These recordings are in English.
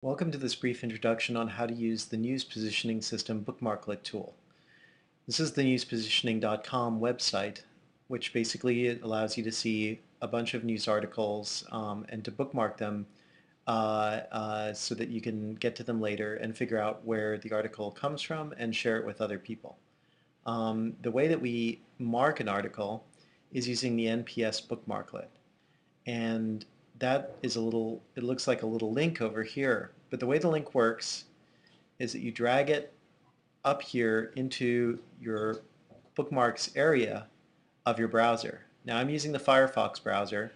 Welcome to this brief introduction on how to use the news positioning system bookmarklet tool. This is the newspositioning.com website, which basically allows you to see a bunch of news articles and to bookmark them so that you can get to them later and figure out where the article comes from and share it with other people. The way that we mark an article is using the NPS bookmarklet. And that is it looks like a little link over here. But the way the link works is that you drag it up here into your bookmarks area of your browser. Now I'm using the Firefox browser,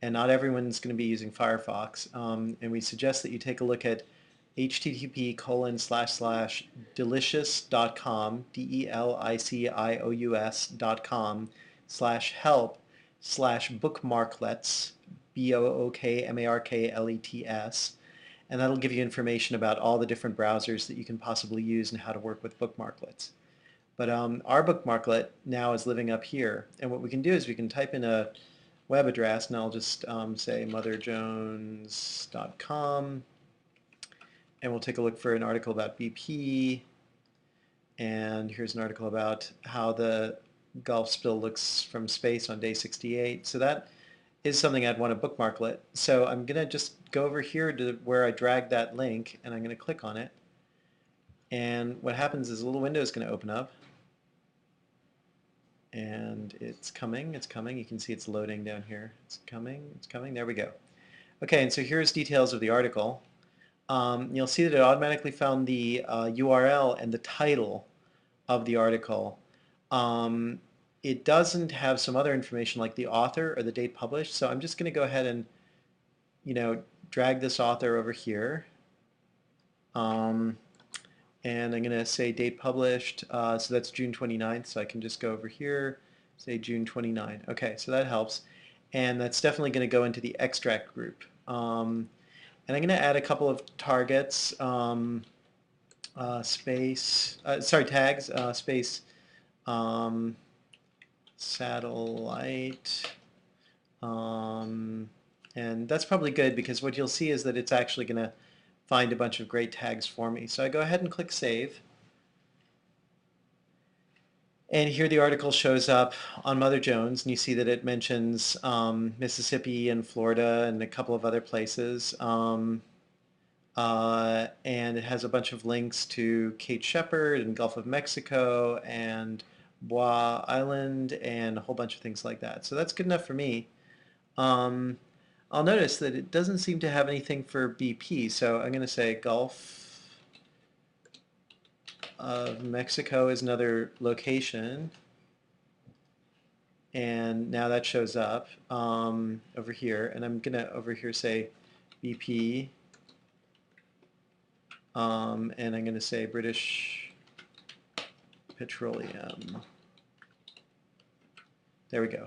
and not everyone's going to be using Firefox. And we suggest that you take a look at http://delicious.com, deliciouscom/help/bookmarklets, bookmarklets, and that'll give you information about all the different browsers that you can possibly use and how to work with bookmarklets. But our bookmarklet now is living up here, and what we can do is we can type in a web address, and I'll just say motherjones.com, and we'll take a look for an article about BP, and here's an article about how the Gulf spill looks from space on day 68. So that is something I'd want to bookmarklet. So I'm going to just go over here to where I dragged that link, and I'm going to click on it. And what happens is a little window is going to open up. And it's coming, it's coming. You can see it's loading down here. It's coming, it's coming. There we go. Okay, and so here's details of the article. You'll see that it automatically found the URL and the title of the article. It doesn't have some other information like the author or the date published, so I'm just going to go ahead and drag this author over here. And I'm going to say date published, so that's June 29th, so I can just go over here, say June 29. Okay, so that helps. And that's definitely going to go into the extract group. And I'm going to add a couple of targets, tags, space, satellite, and that's probably good because what you'll see is that it's actually going to find a bunch of great tags for me. So I go ahead and click Save. And here the article shows up on Mother Jones, and you see that it mentions Mississippi and Florida and a couple of other places. And it has a bunch of links to Cape Shepherd and Gulf of Mexico and Bois Island and a whole bunch of things like that. So that's good enough for me. I'll notice that it doesn't seem to have anything for BP, so I'm going to say Gulf of Mexico is another location, and now that shows up over here, and I'm going to over here say BP, and I'm going to say British Petroleum. There we go.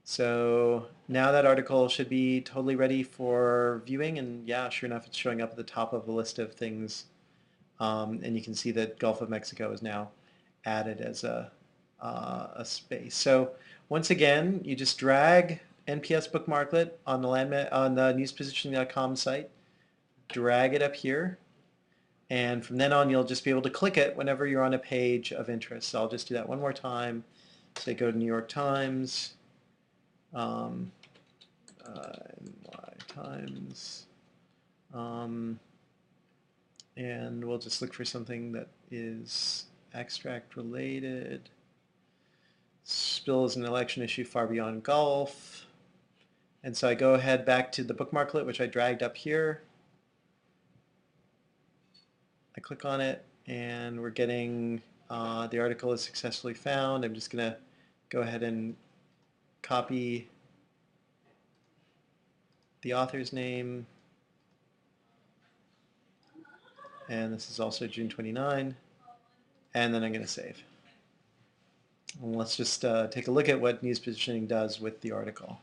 So now that article should be totally ready for viewing, and yeah, sure enough, it's showing up at the top of the list of things. And you can see that Gulf of Mexico is now added as a space. So once again, you just drag NPS bookmarklet on the newspositioning.com site, drag it up here, and from then on, you'll just be able to click it whenever you're on a page of interest. So I'll just do that one more time. Say go to New York Times. NY Times, and we'll just look for something that is extract related. Spill is an election issue far beyond Gulf. And so I go ahead back to the bookmarklet, which I dragged up here. I click on it, and we're getting the article is successfully found. I'm just going to go ahead and copy the author's name, and this is also June 29, and then I'm going to save. And let's just take a look at what news positioning does with the article.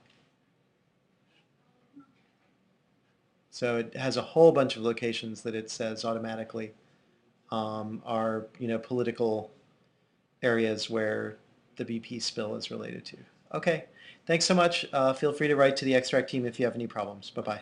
So it has a whole bunch of locations that it says automatically are political areas where the BP spill is related to. Okay, thanks so much. Feel free to write to the Extract team if you have any problems. Bye-bye.